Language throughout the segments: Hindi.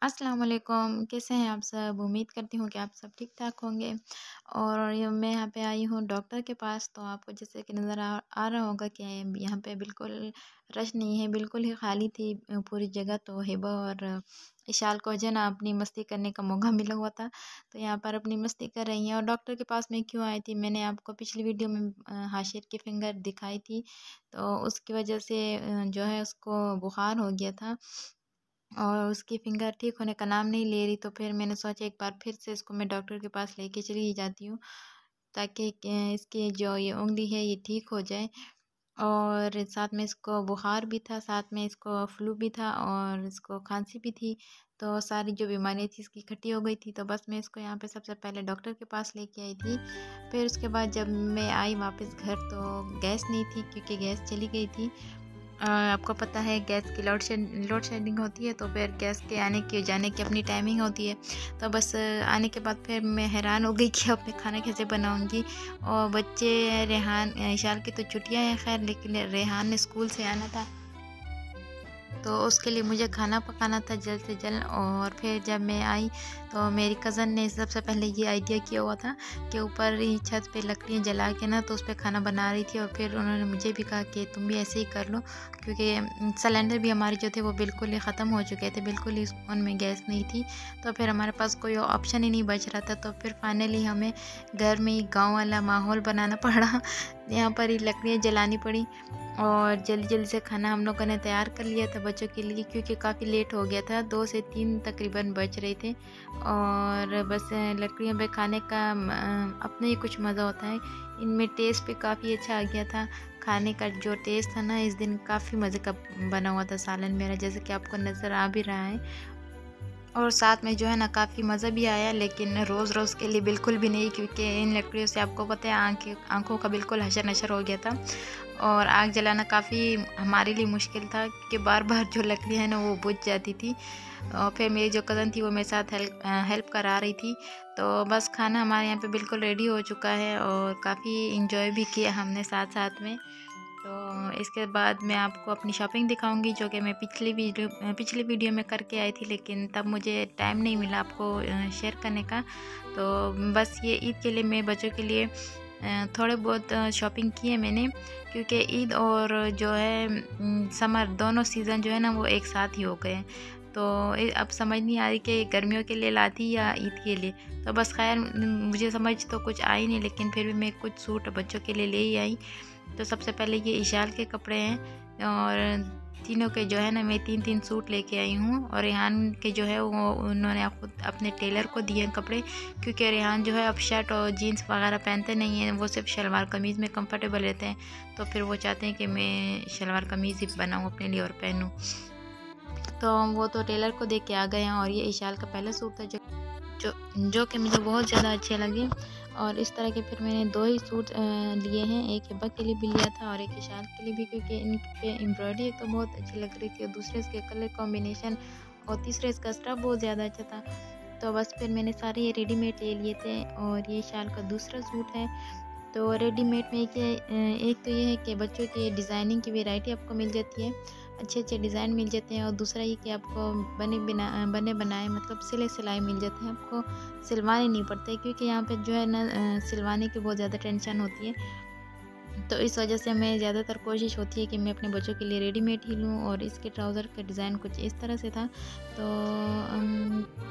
अस्सलाम वालेकुम, कैसे हैं आप सब? उम्मीद करती हूँ कि आप सब ठीक-ठाक होंगे। और ये मैं यहाँ पे आई हूँ डॉक्टर के पास, तो आपको जैसे कि नज़र आ रहा होगा कि यहाँ पे बिल्कुल रश नहीं है, बिल्कुल ही खाली थी पूरी जगह। तो हिबा और इशाल को जो है ना अपनी मस्ती करने का मौका मिला हुआ था, तो यहाँ पर अपनी मस्ती कर रही हैं। और डॉक्टर के पास मैं क्यों आई थी, मैंने आपको पिछली वीडियो में हाशिर की फिंगर दिखाई थी, तो उसकी वजह से जो है उसको बुखार हो गया था और उसकी फिंगर ठीक होने का नाम नहीं ले रही। तो फिर मैंने सोचा एक बार फिर से इसको मैं डॉक्टर के पास लेके चली ही जाती हूँ, ताकि इसकी जो ये उंगली है ये ठीक हो जाए। और साथ में इसको बुखार भी था, साथ में इसको फ्लू भी था और इसको खांसी भी थी। तो सारी जो बीमारियाँ थी इसकी इकट्ठी हो गई थी। तो बस मैं इसको यहाँ पे सबसे पहले डॉक्टर के पास लेके आई थी। फिर उसके बाद जब मैं आई वापस घर, तो गैस नहीं थी क्योंकि गैस चली गई थी। आपको पता है गैस की लोड शेडिंग होती है, तो फिर गैस के आने की जाने की अपनी टाइमिंग होती है। तो बस आने के बाद फिर मैं हैरान हो गई कि अब मैं खाना कैसे बनाऊंगी। और बच्चे रेहान इशाल की तो छुट्टियां हैं खैर, लेकिन रेहान ने स्कूल से आना था, तो उसके लिए मुझे खाना पकाना था जल्द से जल्द। और फिर जब मैं आई तो मेरी कज़न ने सबसे पहले ये आइडिया किया हुआ था कि ऊपर ही छत पे लकड़ियाँ जला के ना तो उस पर खाना बना रही थी। और फिर उन्होंने मुझे भी कहा कि तुम भी ऐसे ही कर लो, क्योंकि सिलेंडर भी हमारे जो थे वो बिल्कुल ही ख़त्म हो चुके थे, बिल्कुल ही उनमें गैस नहीं थी। तो फिर हमारे पास कोई ऑप्शन ही नहीं बच रहा था। तो फिर फाइनली हमें घर में ही गाँव वाला माहौल बनाना पड़ा, यहाँ पर ही लकड़ियाँ जलानी पड़ी। और जल्दी जल्दी से खाना हम लोगों ने तैयार कर लिया था बच्चों के लिए, क्योंकि काफ़ी लेट हो गया था, 2 से 3 तकरीबन बज रहे थे। और बस लकड़ियों पे खाने का अपना ही कुछ मज़ा होता है। इनमें टेस्ट भी काफ़ी अच्छा आ गया था। खाने का जो टेस्ट था ना, इस दिन काफ़ी मज़े का बना हुआ था सालन मेरा, जैसे कि आपको नज़र आ भी रहा है। और साथ में जो है ना काफ़ी मज़ा भी आया, लेकिन रोज़ रोज़ के लिए बिल्कुल भी नहीं, क्योंकि इन लकड़ियों से आपको पता है आँखों का बिल्कुल हशर नशर हो गया था। और आग जलाना काफ़ी हमारे लिए मुश्किल था, क्योंकि बार बार जो लकड़ियाँ हैं ना वो बुझ जाती थी। और फिर मेरी जो कज़न थी वो मेरे साथ हेल्प करा रही थी। तो बस खाना हमारे यहाँ पे बिल्कुल रेडी हो चुका है और काफ़ी इंजॉय भी किया हमने साथ साथ में। तो इसके बाद मैं आपको अपनी शॉपिंग दिखाऊंगी, जो कि मैं पिछली वीडियो में करके आई थी, लेकिन तब मुझे टाइम नहीं मिला आपको शेयर करने का। तो बस ये ईद के लिए मैं बच्चों के लिए थोड़े बहुत शॉपिंग की है मैंने, क्योंकि ईद और जो है समर दोनों सीज़न जो है ना वो एक साथ ही हो गए। तो अब समझ नहीं आ रही कि गर्मियों के लिए लाती या ईद के लिए। तो बस खैर मुझे समझ तो कुछ आई नहीं, लेकिन फिर भी मैं कुछ सूट बच्चों के लिए ले ही आई। तो सबसे पहले ये इशाल के कपड़े हैं, और तीनों के जो है ना मैं 3-3 सूट लेके आई हूँ। और रेहान के जो है वो उन्होंने खुद अपने टेलर को दिए हैं कपड़े, क्योंकि रेहान जो है अब शर्ट और जीन्स वगैरह पहनते नहीं हैं, वो सिर्फ शलवार कमीज़ में कंफर्टेबल रहते हैं। तो फिर वो चाहते हैं कि मैं शलवार कमीज़ ही बनाऊँ अपने लिए और पहनूँ। तो वो तो टेलर को दे के आ गए हैं। और ये इशाल का पहला सूट था जो जो कि मुझे बहुत ज़्यादा अच्छे लगे। और इस तरह के फिर मैंने 2 ही सूट लिए हैं, एक हिबा के लिए भी लिया था और एक इशान के लिए भी, क्योंकि इन पे एम्ब्रॉयडरी तो बहुत अच्छी लग रही थी, और दूसरे इसके कलर कॉम्बिनेशन, और तीसरे इसका स्टफ बहुत ज़्यादा अच्छा था। तो बस फिर मैंने सारे ये रेडीमेड ले लिए थे। और ये शाल का दूसरा सूट है। तो रेडीमेड में एक तो ये है कि बच्चों की डिज़ाइनिंग की वैरायटी आपको मिल जाती है, अच्छे अच्छे डिज़ाइन मिल जाते हैं। और दूसरा ये कि आपको बने बनाए मतलब सिले सिलाई मिल जाते हैं, आपको सिलवाने नहीं पड़ते, क्योंकि यहाँ पे जो है ना सिलवाने की बहुत ज़्यादा टेंशन होती है। तो इस वजह से मैं ज़्यादातर कोशिश होती है कि मैं अपने बच्चों के लिए रेडीमेड ही लूँ। और इसके ट्राउज़र का डिज़ाइन कुछ इस तरह से था। तो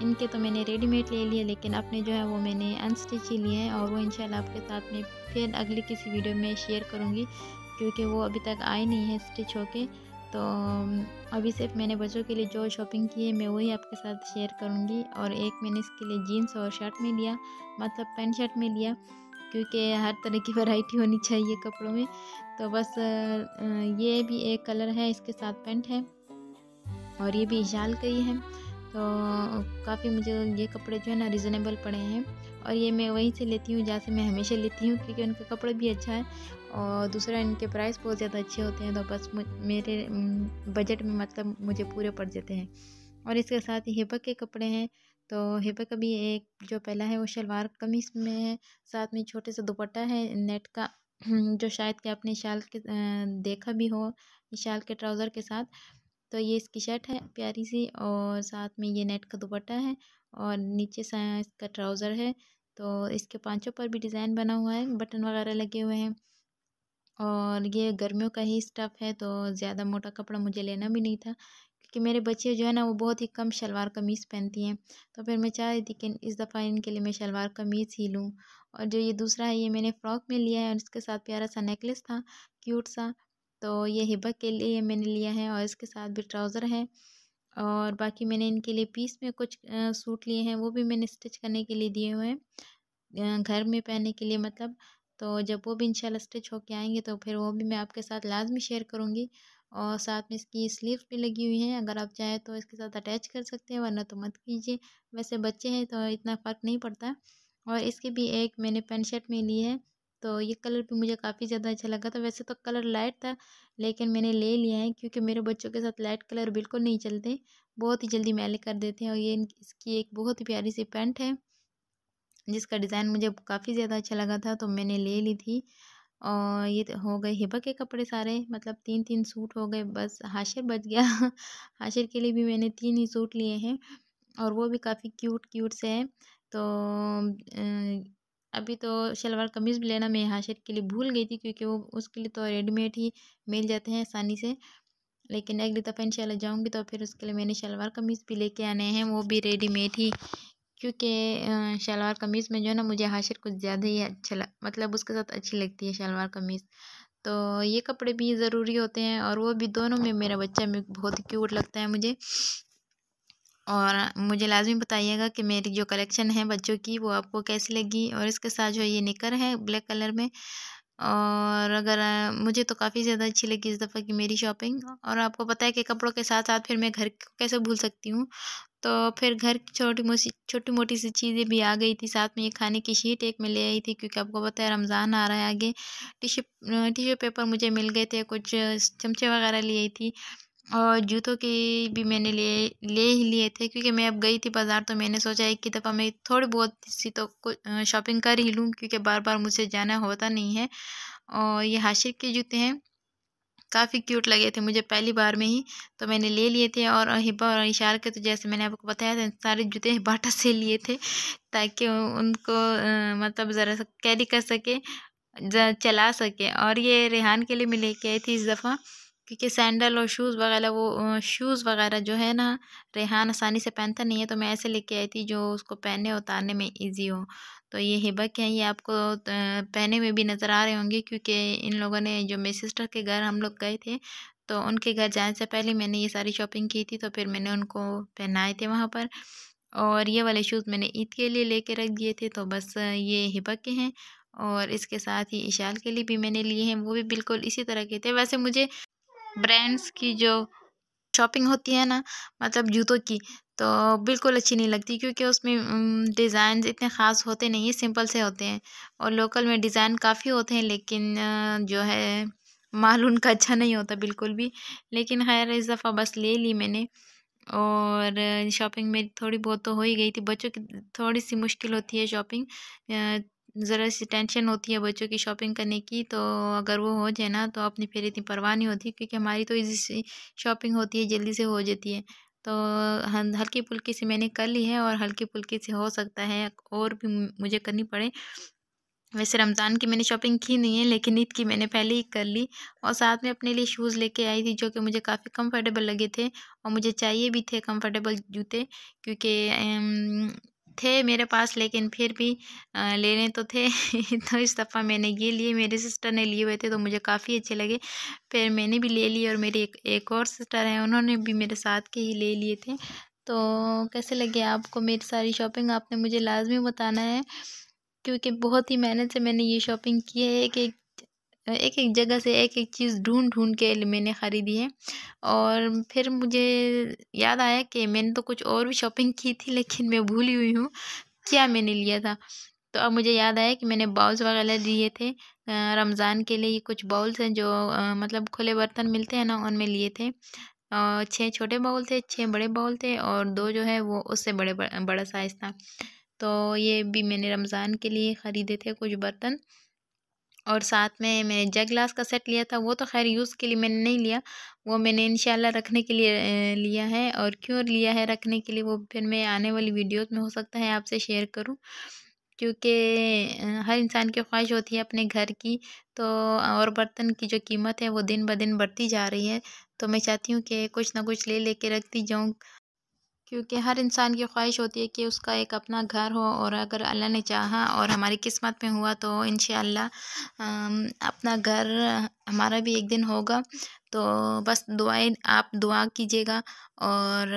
इनके तो मैंने रेडीमेड ले लिए, लेकिन अपने जो है वो मैंने अनस्टिच ही लिए हैं, और वो इंशाल्लाह आपके साथ में फिर अगली किसी वीडियो में शेयर करूँगी, क्योंकि वो अभी तक आए नहीं है स्टिच होके। तो अभी सिर्फ मैंने बच्चों के लिए जो शॉपिंग की है मैं वही आपके साथ शेयर करूँगी। और एक मैंने इसके लिए जीन्स और शर्ट में लिया, मतलब पैंट शर्ट में लिया, क्योंकि हर तरह की वैरायटी होनी चाहिए कपड़ों में। तो बस ये भी एक कलर है, इसके साथ पैंट है, और ये भी शाल का ही है। तो काफ़ी मुझे ये कपड़े जो है ना रिजनेबल पड़े हैं। और ये मैं वहीं से लेती हूँ जहाँ से मैं हमेशा लेती हूँ, क्योंकि उनका कपड़ा भी अच्छा है, और दूसरा इनके प्राइस बहुत ज़्यादा अच्छे होते हैं। तो बस मेरे बजट में मतलब मुझे पूरे पड़ जाते हैं। और इसके साथ ही हिबा के कपड़े हैं। तो हिबा का भी एक जो पहला है वो शलवार कमीज़ में है, साथ में छोटे से दुपट्टा है नेट का, जो शायद कि आपने शाल के देखा भी हो शाल के ट्राउज़र के साथ। तो ये इसकी शर्ट है प्यारी सी, और साथ में ये नेट का दुपट्टा है, और नीचे सा इसका ट्राउज़र है। तो इसके पाँचों पर भी डिज़ाइन बना हुआ है, बटन वगैरह लगे हुए हैं, और ये गर्मियों का ही स्टफ़ है, तो ज़्यादा मोटा कपड़ा मुझे लेना भी नहीं था, क्योंकि मेरे बच्चे जो है ना वो बहुत ही कम शलवार कमीज़ पहनती हैं। तो फिर मैं चाह रही थी कि इस दफ़ा इनके लिए मैं शलवार कमीज़ ही लूँ। और जो ये दूसरा है ये मैंने फ़्रॉक में लिया है, और इसके साथ प्यारा सा नेकलेस था, क्यूट सा। तो ये हिबा के लिए मैंने लिया है, और इसके साथ भी ट्राउज़र है। और बाकी मैंने इनके लिए पीस में कुछ सूट लिए हैं, वो भी मैंने स्टिच करने के लिए दिए हुए हैं। घर में पहनने के लिए मतलब। तो जब वो भी इंशाल्लाह स्टिच होके आएँगे तो फिर वो भी मैं आपके साथ लाज़मी शेयर करूँगी। और साथ में इसकी स्लीव्स भी लगी हुई हैं, अगर आप चाहें तो इसके साथ अटैच कर सकते हैं, वरना तो मत कीजिए। वैसे बच्चे हैं तो इतना फ़र्क नहीं पड़ता। और इसकी भी एक मैंने पैंट शर्ट में ली है, तो ये कलर भी मुझे काफ़ी ज़्यादा अच्छा लगा था। वैसे तो कलर लाइट था, लेकिन मैंने ले लिया है क्योंकि मेरे बच्चों के साथ लाइट कलर बिल्कुल नहीं चलते, बहुत ही जल्दी मैले कर देते हैं। और ये इसकी एक बहुत ही प्यारी सी पैंट है, जिसका डिज़ाइन मुझे काफ़ी ज़्यादा अच्छा लगा था, तो मैंने ले ली थी। और ये तो हो गए हिबा के कपड़े सारे, मतलब 3-3 सूट हो गए, बस हाशिर बच गया। हाशिर के लिए भी मैंने 3 ही सूट लिए हैं, और वो भी काफ़ी क्यूट से हैं। तो अभी तो शलवार कमीज़ भी लेना मैं हाशिर के लिए भूल गई थी, क्योंकि वो उसके लिए तो रेडीमेड ही मिल जाते हैं आसानी से। लेकिन अगली दफ़ा इंशाल्लाह जाऊँगी तो फिर उसके लिए मैंने शलवार कमीज़ भी लेके आने हैं, वो भी रेडीमेड ही। क्योंकि शलवार कमीज़ में जो है ना मुझे हाशिर कुछ ज़्यादा ही अच्छा मतलब उसके साथ अच्छी लगती है शलवार कमीज़। तो ये कपड़े भी ज़रूरी होते हैं, और वो भी दोनों में मेरा बच्चा में बहुत ही क्यूट लगता है मुझे। और मुझे लाज़मी बताइएगा कि मेरी जो कलेक्शन है बच्चों की वो आपको कैसी लगी। और इसके साथ जो ये निकर है ब्लैक कलर में, और अगर मुझे तो काफ़ी ज़्यादा अच्छी लगी इस दफ़ा की मेरी शॉपिंग। और आपको पता है कि कपड़ों के साथ-साथ फिर मैं घर को कैसे भूल सकती हूँ। तो फिर घर की छोटी-मोटी सी चीज़ें भी आ गई थी, साथ में ये खाने की शीट एक मैं ले आई थी, क्योंकि आपको पता है रमज़ान आ रहा है आगे। टिश्यू पेपर मुझे मिल गए थे, कुछ चमचे वगैरह ले आई थी, और जूतों की भी मैंने ले ही लिए थे, क्योंकि मैं अब गई थी बाज़ार, तो मैंने सोचा एक ही दफ़ा मैं थोड़ी बहुत सी तो शॉपिंग कर ही लूँ, क्योंकि बार-बार मुझसे जाना होता नहीं है। और ये हाशिर के जूते हैं, काफ़ी क्यूट लगे थे मुझे पहली बार में ही, तो मैंने ले लिए थे। और हिबा और इशार के तो जैसे मैंने आपको बताया था, सारे जूते बाटा से लिए थे, ताकि उनको मतलब ज़रा सा कैरी कर सके, चला सके। और ये रेहान के लिए मैं लेके आई थी इस दफ़ा, क्योंकि सैंडल और शूज़ वगैरह जो है ना, रेहान आसानी से पहनता नहीं है, तो मैं ऐसे लेके आई थी जो उसको पहनने उतारने में इजी हो। तो ये हिबा के हैं, ये आपको पहने में भी नज़र आ रहे होंगे, क्योंकि इन लोगों ने जो मेरी सिस्टर के घर हम लोग गए थे, तो उनके घर जाने से पहले मैंने ये सारी शॉपिंग की थी, तो फिर मैंने उनको पहनाए थे वहाँ पर। और ये वाले शूज़ मैंने ईद के लिए लेके रख दिए थे, तो बस ये हिबा के हैं। और इसके साथ ही इशाल के लिए भी मैंने लिए हैं, वो भी बिल्कुल इसी तरह के थे। वैसे मुझे ब्रांड्स की जो शॉपिंग होती है ना, मतलब जूतों की, तो बिल्कुल अच्छी नहीं लगती, क्योंकि उसमें डिज़ाइन इतने ख़ास होते नहीं हैं, सिंपल से होते हैं। और लोकल में डिज़ाइन काफ़ी होते हैं, लेकिन जो है माल उनका अच्छा नहीं होता बिल्कुल भी। लेकिन खैर इस दफ़ा बस ले ली मैंने। और शॉपिंग मेरी थोड़ी बहुत तो हो ही गई थी। बच्चों की थोड़ी-सी मुश्किल होती है शॉपिंग, ज़रा-सी टेंशन होती है बच्चों की शॉपिंग करने की, तो अगर वो हो जाए ना तो अपनी फिर इतनी परवाह नहीं होती, क्योंकि हमारी तो ईज़ी सी शॉपिंग होती है, जल्दी से हो जाती है। तो हल्की-फुल्की सी मैंने कर ली है, और हल्की-फुल्की सी हो सकता है और भी मुझे करनी पड़े। वैसे रमज़ान की मैंने शॉपिंग की नहीं है, लेकिन ईद की मैंने पहले ही कर ली। और साथ में अपने लिए शूज़ लेके आई थी, जो कि मुझे काफ़ी कंफर्टेबल लगे थे, और मुझे चाहिए भी थे कंफर्टेबल जूते, क्योंकि थे मेरे पास, लेकिन फिर भी लेने तो थे। तो इस दफ़ा मैंने ये लिए, मेरी सिस्टर ने लिए हुए थे, तो मुझे काफ़ी अच्छे लगे। फिर मैंने भी ले लिए, और मेरी एक और सिस्टर है, उन्होंने भी मेरे साथ के ही ले लिए थे। तो कैसे लगे आपको मेरी सारी शॉपिंग, आपने मुझे लाज़मी बताना है, क्योंकि बहुत ही मेहनत से मैंने ये शॉपिंग की है। एक-एक जगह से एक-एक चीज़ ढूँढ-ढूँढ के मैंने ख़रीदी है। और फिर मुझे याद आया कि मैंने तो कुछ और भी शॉपिंग की थी, लेकिन मैं भूली हुई हूँ क्या मैंने लिया था। तो अब मुझे याद आया कि मैंने बाउल्स वग़ैरह लिए थे, रमज़ान के लिए। ये कुछ बाउल्स हैं जो मतलब खुले बर्तन मिलते हैं ना, उनमें लिए थे। 6 छोटे बाउल थे, 6 बड़े बाउल थे, और 2 जो है वो उससे बड़ा साइज़ था। तो ये भी मैंने रमज़ान के लिए ख़रीदे थे कुछ बर्तन। और साथ में मैंने जग ग्लास का सेट लिया था, वो तो ख़ैर यूज़ के लिए मैंने नहीं लिया, वो मैंने इंशाल्लाह रखने के लिए लिया है। और क्यों लिया है रखने के लिए वो फिर मैं आने वाली वीडियोस में हो सकता है आपसे शेयर करूं, क्योंकि हर इंसान की ख्वाहिश होती है अपने घर की। तो और बर्तन की जो कीमत है वो दिन ब दिन बढ़ती जा रही है, तो मैं चाहती हूँ कि कुछ ना कुछ ले लेके रखती जाऊँ, क्योंकि हर इंसान की ख्वाहिश होती है कि उसका एक अपना घर हो। और अगर अल्लाह ने चाहा और हमारी किस्मत में हुआ तो इंशाअल्लाह अपना घर हमारा भी एक दिन होगा। तो बस दुआएं आप दुआ कीजिएगा, और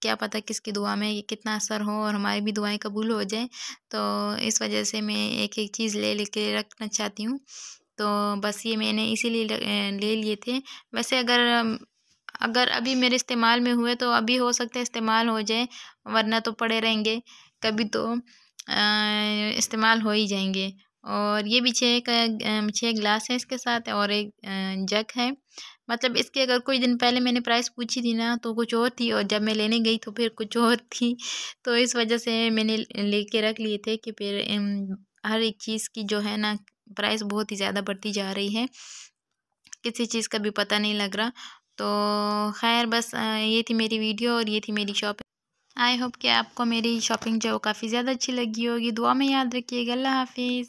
क्या पता किसकी दुआ में ये कितना असर हो और हमारी भी दुआएं कबूल हो जाए। तो इस वजह से मैं एक एक चीज़ ले लेके रखना चाहती हूँ। तो बस ये मैंने इसीलिए ले लिए थे। वैसे अगर अभी मेरे इस्तेमाल में हुए तो अभी हो सकता है इस्तेमाल हो जाए, वरना तो पड़े रहेंगे, कभी तो इस्तेमाल हो ही जाएंगे। और ये भी 6 गिलास है इसके साथ, और एक जग है। मतलब इसके अगर कुछ दिन पहले मैंने प्राइस पूछी थी ना तो कुछ और थी, और जब मैं लेने गई तो फिर कुछ और थी। तो इस वजह से मैंने लेके रख लिए थे कि फिर हर एक चीज़ की जो है ना प्राइस बहुत ही ज़्यादा बढ़ती जा रही है, किसी चीज़ का भी पता नहीं लग रहा। तो खैर बस ये थी मेरी वीडियो और ये थी मेरी शॉपिंग। आई होप कि आपको मेरी शॉपिंग जो काफ़ी ज़्यादा अच्छी लगी होगी। दुआ में याद रखिएगा। अल्लाह हाफिज़।